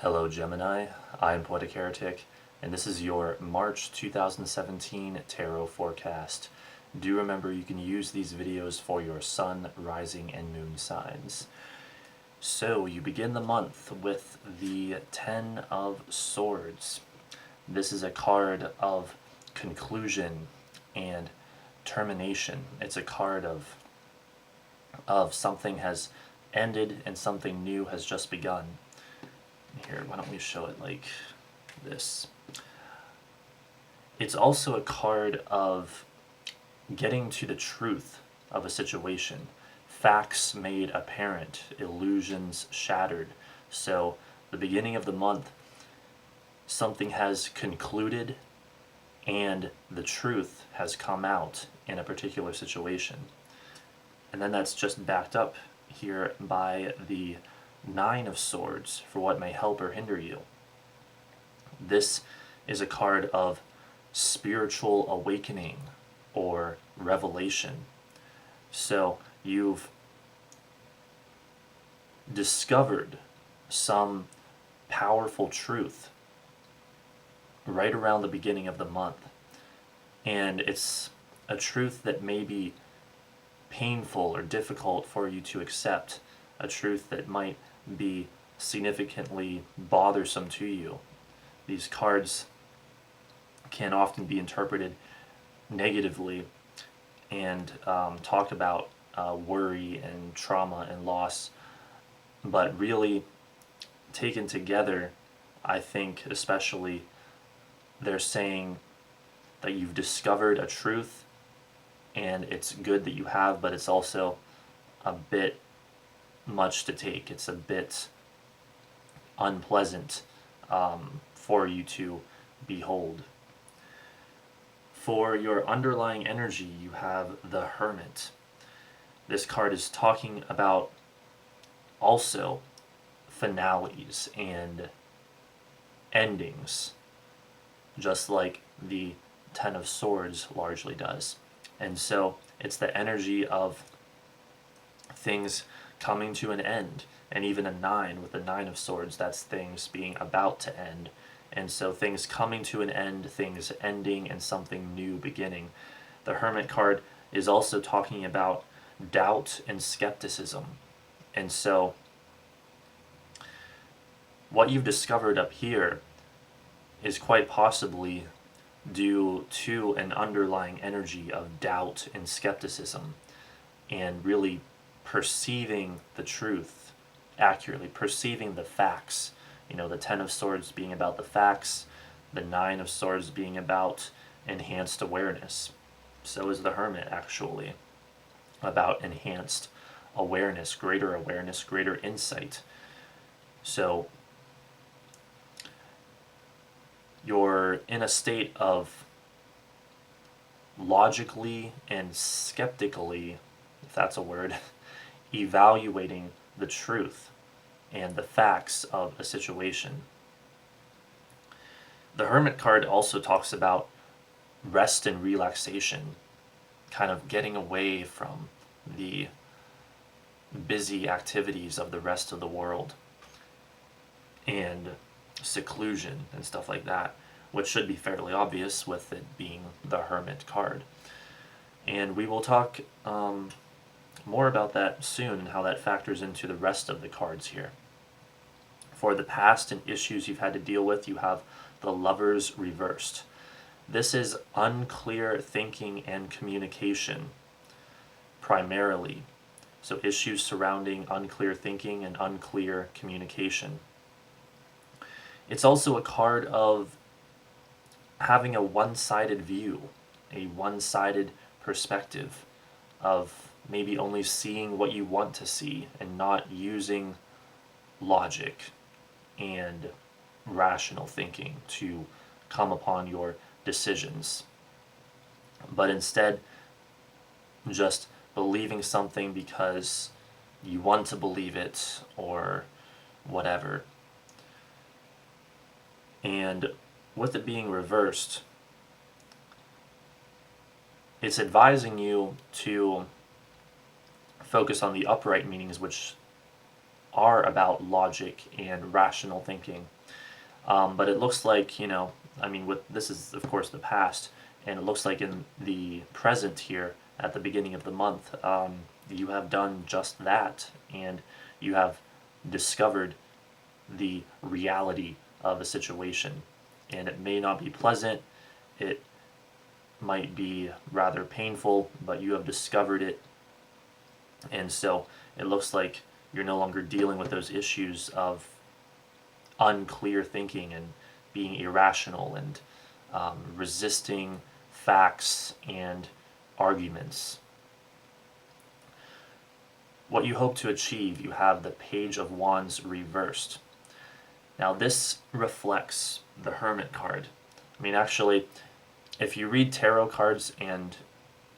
Hello Gemini, I'm Poetic Heretic, and this is your March 2017 Tarot Forecast. Do remember you can use these videos for your sun, rising, and moon signs. So you begin the month with the Ten of Swords. This is a card of conclusion and termination. It's a card of something has ended and something new has just begun. Here, why don't we show it like this? It's also a card of getting to the truth of a situation. Facts made apparent, illusions shattered. So, the beginning of the month, something has concluded and the truth has come out in a particular situation. And then that's just backed up here by the Nine of Swords for what may help or hinder you. This is a card of spiritual awakening or revelation. So you've discovered some powerful truth right around the beginning of the month. And it's a truth that may be painful or difficult for you to accept, a truth that might be significantly bothersome to you. These cards can often be interpreted negatively and talk about worry and trauma and loss, but really taken together, I think especially they're saying that you've discovered a truth and it's good that you have, but it's also a bit much to take. It's a bit unpleasant for you to behold. For your underlying energy, you have the Hermit. This card is talking about also finales and endings, just like the Ten of Swords largely does. And so it's the energy of things coming to an end, and even a 9 with the Nine of Swords, that's things being about to end. And so things coming to an end, things ending, and something new beginning. The Hermit card is also talking about doubt and skepticism. And so what you've discovered up here is quite possibly due to an underlying energy of doubt and skepticism, and really perceiving the truth accurately, perceiving the facts. You know, the Ten of Swords being about the facts, the Nine of Swords being about enhanced awareness. So is the Hermit actually about enhanced awareness, greater insight. So you're in a state of logically and skeptically, if that's a word, evaluating the truth and the facts of a situation. The Hermit card also talks about rest and relaxation, kind of getting away from the busy activities of the rest of the world, and seclusion and stuff like that, which should be fairly obvious with it being the Hermit card. And we will talk more about that soon and how that factors into the rest of the cards here. For the past and issues you've had to deal with, you have the Lovers reversed. This is unclear thinking and communication primarily. So issues surrounding unclear thinking and unclear communication. It's also a card of having a one-sided view, a one-sided perspective, of maybe only seeing what you want to see and not using logic and rational thinking to come upon your decisions, but instead just believing something because you want to believe it or whatever. And with it being reversed, it's advising you to focus on the upright meanings, which are about logic and rational thinking. But it looks like, this is of course the past, and it looks like in the present here at the beginning of the month, you have done just that, and you have discovered the reality of a situation. And it may not be pleasant, it might be rather painful, but you have discovered it. And so it looks like you're no longer dealing with those issues of unclear thinking and being irrational and resisting facts and arguments. What you hope to achieve, you have the Page of Wands reversed. Now this reflects the Hermit card. Actually, if you read tarot cards and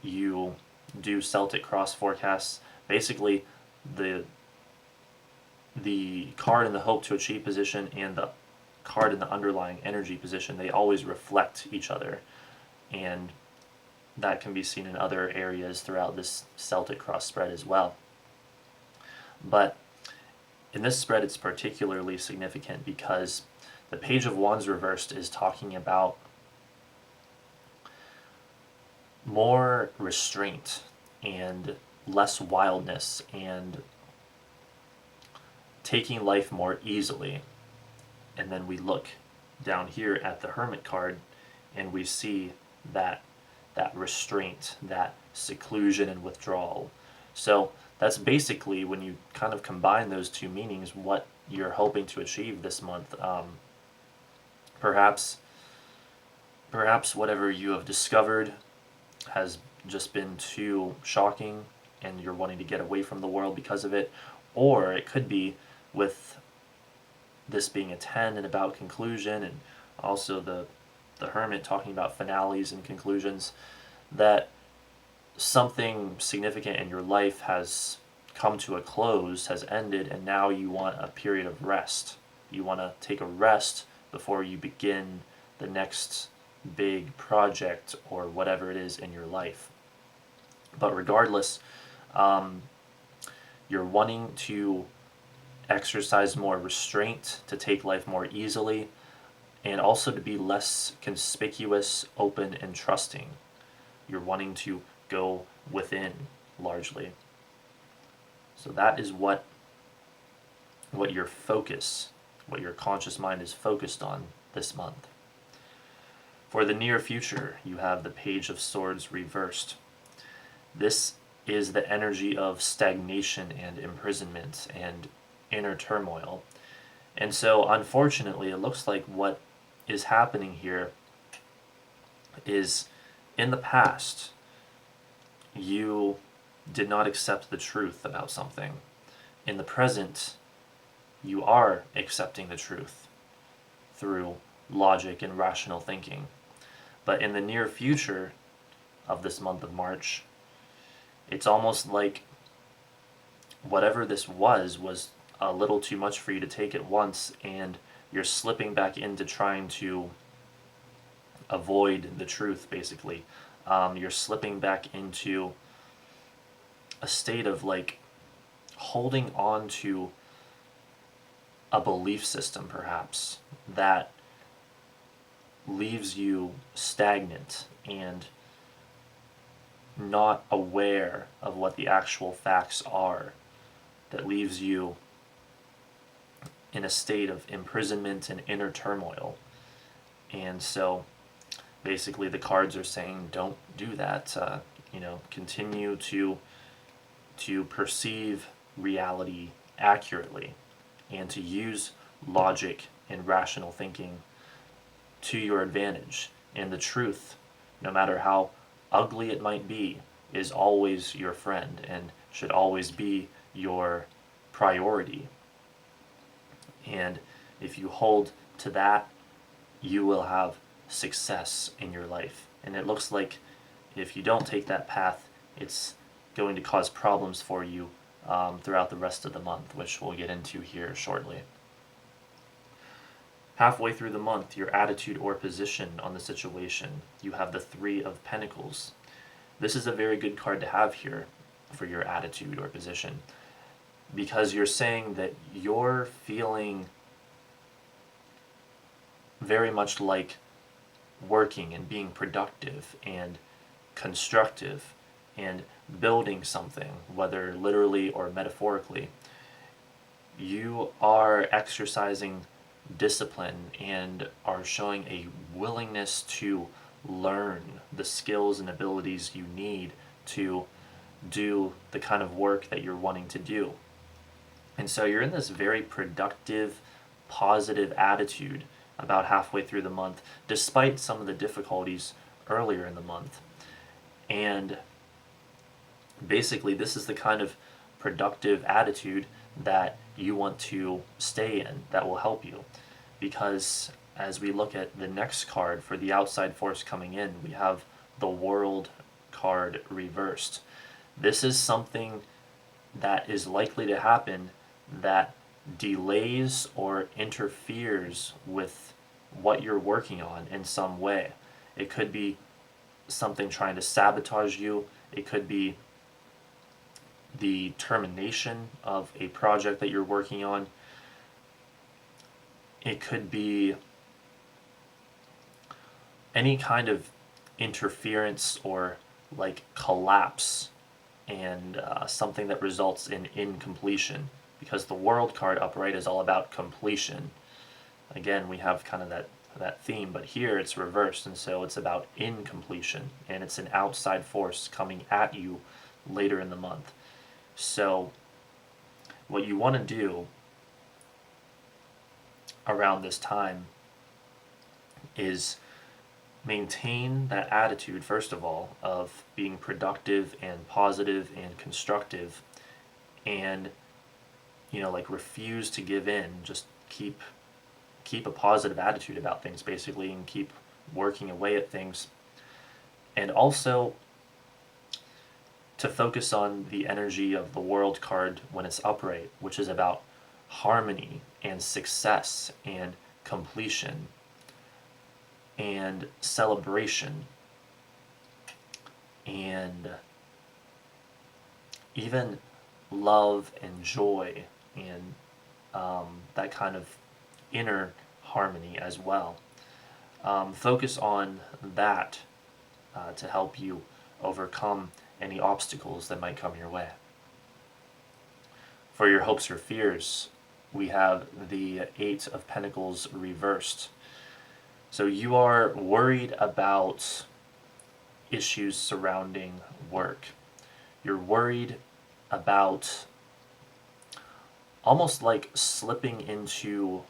you do Celtic cross forecasts, basically the card in the hope to achieve position and the card in the underlying energy position, they always reflect each other. And that can be seen in other areas throughout this Celtic cross spread as well. But in this spread, it's particularly significant because the Page of Wands reversed is talking about more restraint and less wildness and taking life more easily. And then we look down here at the Hermit card and we see that restraint, that seclusion and withdrawal. So that's basically, when you kind of combine those two meanings, what you're hoping to achieve this month. Perhaps whatever you have discovered has just been too shocking and you're wanting to get away from the world because of it. Or it could be, with this being a 10 and about conclusion, and also the Hermit talking about finales and conclusions, that something significant in your life has come to a close, has ended, and now you want a period of rest. You want to take a rest before you begin the next big project or whatever it is in your life. But regardless, you're wanting to exercise more restraint, to take life more easily, and also to be less conspicuous, open, and trusting. You're wanting to go within, largely. So that is what your focus, what your conscious mind is focused on this month. For the near future, you have the Page of Swords reversed. This is the energy of stagnation and imprisonment and inner turmoil. And so, unfortunately, it looks like what is happening here is, in the past, you did not accept the truth about something. In the present, you are accepting the truth through logic and rational thinking. But in the near future of this month of March, it's almost like whatever this was a little too much for you to take at once, and you're slipping back into trying to avoid the truth, basically. You're slipping back into a state of holding on to a belief system, perhaps, that leaves you stagnant and not aware of what the actual facts are, that leaves you in a state of imprisonment and inner turmoil. And so basically the cards are saying, don't do that. Continue to perceive reality accurately and to use logic and rational thinking to your advantage. And the truth, no matter how ugly it might be, is always your friend and should always be your priority. And if you hold to that, you will have success in your life. And it looks like if you don't take that path, it's going to cause problems for you throughout the rest of the month, which we'll get into here shortly. Halfway through the month, your attitude or position on the situation, you have the Three of Pentacles. This is a very good card to have here for your attitude or position. because you're saying that you're feeling very much like working and being productive and constructive and building something, whether literally or metaphorically. You are exercising discipline and are showing a willingness to learn the skills and abilities you need to do the kind of work that you're wanting to do. And so you're in this very productive, positive attitude about halfway through the month, despite some of the difficulties earlier in the month. And basically, this is the kind of productive attitude that you want to stay in, that will help you. Because as we look at the next card for the outside force coming in, we have the World card reversed. This is something that is likely to happen that delays or interferes with what you're working on in some way. It could be something trying to sabotage you. It could be the termination of a project that you're working on. It could be any kind of interference or like collapse and something that results in incompletion, because the World card upright is all about completion. Again, we have kind of that theme, but here it's reversed, and so it's about incompletion, and it's an outside force coming at you later in the month. So what you want to do around this time is maintain that attitude, first of all, of being productive and positive and constructive, and like refuse to give in. Just keep a positive attitude about things, basically, and keep working away at things. And also to focus on the energy of the World card when it's upright, which is about harmony and success and completion and celebration and even love and joy and that kind of inner harmony as well. Focus on that to help you overcome any obstacles that might come your way. For your hopes or fears, we have the Eight of Pentacles reversed. So you are worried about issues surrounding work. You're worried about almost like slipping into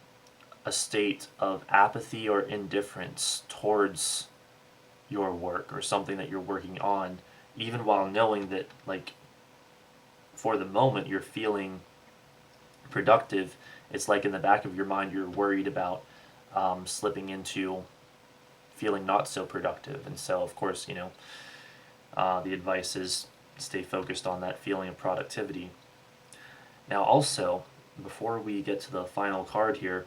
a state of apathy or indifference towards your work or something that you're working on, even while knowing that, like, for the moment you're feeling productive. It's like in the back of your mind you're worried about slipping into feeling not so productive. And so, of course, the advice is stay focused on that feeling of productivity. Now, also, before we get to the final card here,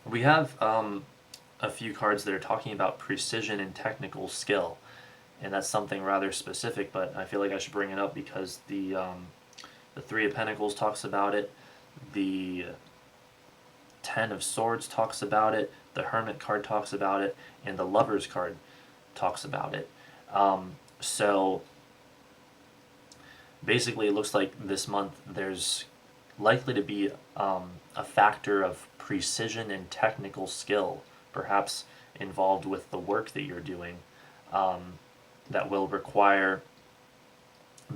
we have a few cards that are talking about precision and technical skill. And that's something rather specific, but I feel like I should bring it up because the Three of Pentacles talks about it, the Ten of Swords talks about it, the Hermit card talks about it, and the Lovers card talks about it. So basically it looks like this month there's likely to be a factor of precision and technical skill, perhaps involved with the work that you're doing, that will require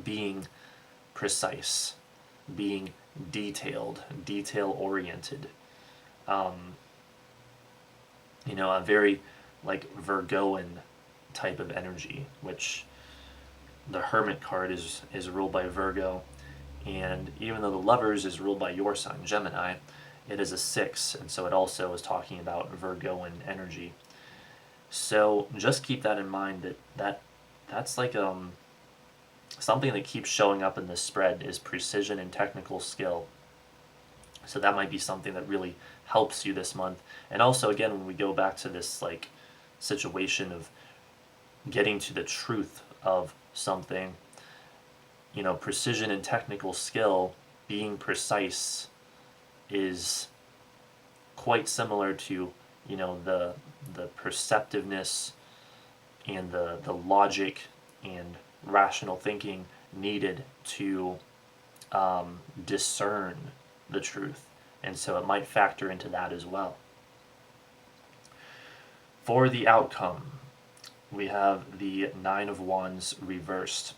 being precise, being detailed, detail-oriented. A very like Virgoan type of energy, which the Hermit card is ruled by Virgo, and even though the Lovers is ruled by your sign, Gemini, it is a 6, and so it also is talking about Virgoan energy. So just keep that in mind, that's like something that keeps showing up in this spread is precision and technical skill. So that might be something that really helps you this month. And also, again, when we go back to this like situation of getting to the truth of something, precision and technical skill, being precise, is quite similar to, the perceptiveness and the logic and rational thinking needed to discern the truth. And so it might factor into that as well. For the outcome, we have the Nine of Wands reversed.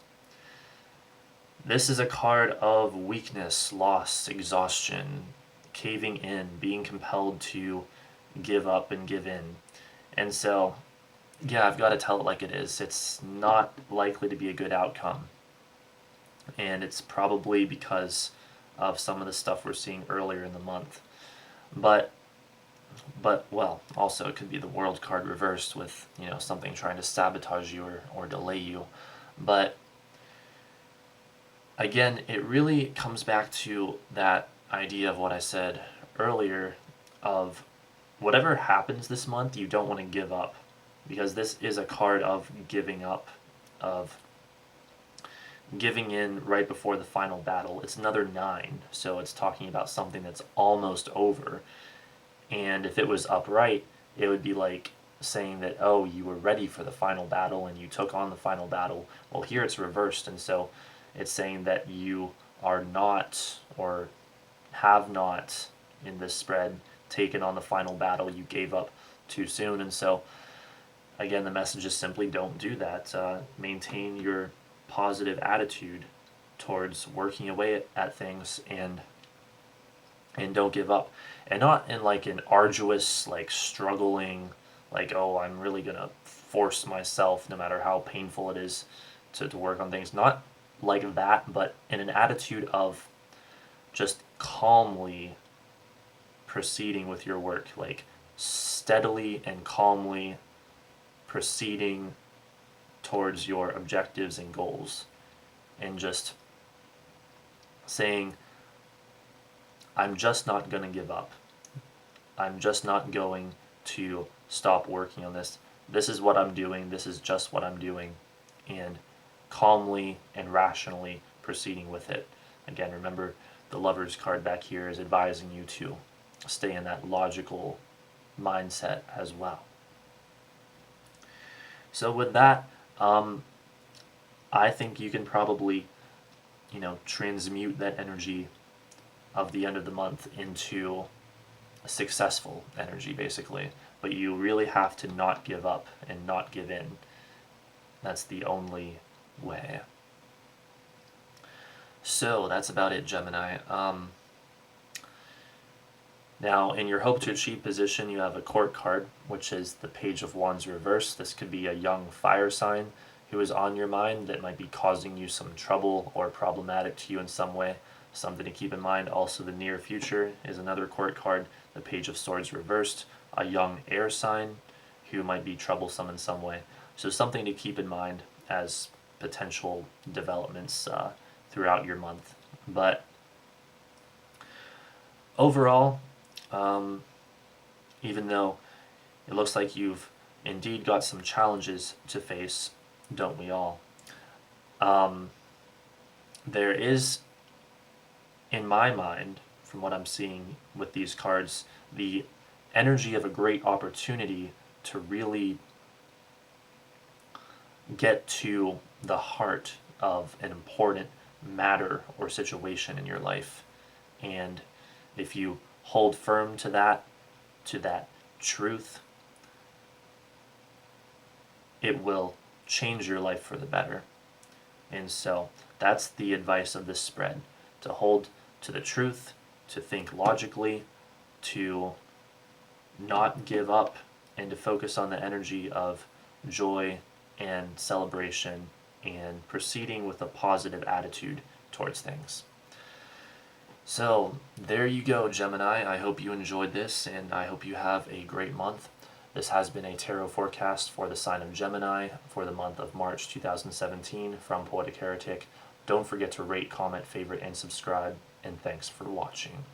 This is a card of weakness, loss, exhaustion, caving in, being compelled to give up and give in. And so, yeah, I've got to tell it like it is. It's not likely to be a good outcome. And it's probably because of some of the stuff we're seeing earlier in the month. But well, also it could be the World card reversed with, something trying to sabotage you or delay you. But again, it really comes back to that idea of what I said earlier of whatever happens this month, you don't want to give up, because this is a card of giving up, of giving in right before the final battle. It's another 9, so it's talking about something that's almost over. And if it was upright, it would be like saying that, oh, you were ready for the final battle and you took on the final battle. Well, here it's reversed, and so it's saying that you are not, or have not, in this spread, taken on the final battle. You gave up too soon. And so, again, the message is simply don't do that. Maintain your positive attitude towards working away at things, and don't give up. And not in like an arduous, like struggling, like, oh, I'm really gonna force myself no matter how painful it is to work on things. Not like that, but in an attitude of just calmly proceeding with your work, like steadily and calmly proceeding towards your objectives and goals, and just saying, I'm just not going to give up. I'm just not going to stop working on this. This is what I'm doing. This is just what I'm doing. And calmly and rationally proceeding with it. Again, remember, the Lover's card back here is advising you to stay in that logical mindset as well. So with that, I think you can probably, transmute that energy of the end of the month into a successful energy, basically. But you really have to not give up and not give in. That's the only way. So that's about it, Gemini. Now, in your hope to achieve position, you have a Court card, which is the Page of Wands reversed. This could be a young fire sign who is on your mind that might be causing you some trouble or problematic to you in some way. Something to keep in mind. Also, the near future is another Court card, the Page of Swords reversed, a young air sign who might be troublesome in some way. So something to keep in mind as potential developments throughout your month. But overall, even though it looks like you've indeed got some challenges to face, don't we all? There is, in my mind, from what I'm seeing with these cards, the energy of a great opportunity to really get to the heart of an important matter or situation in your life. And if you hold firm to that truth, it will change your life for the better. And so that's the advice of this spread, to hold to the truth, to think logically, to not give up, and to focus on the energy of joy and celebration and proceeding with a positive attitude towards things. So there you go, Gemini. I hope you enjoyed this, and I hope you have a great month. This has been a tarot forecast for the sign of Gemini for the month of March 2017 from Poetic Heretic. Don't forget to rate, comment, favorite, and subscribe, and thanks for watching.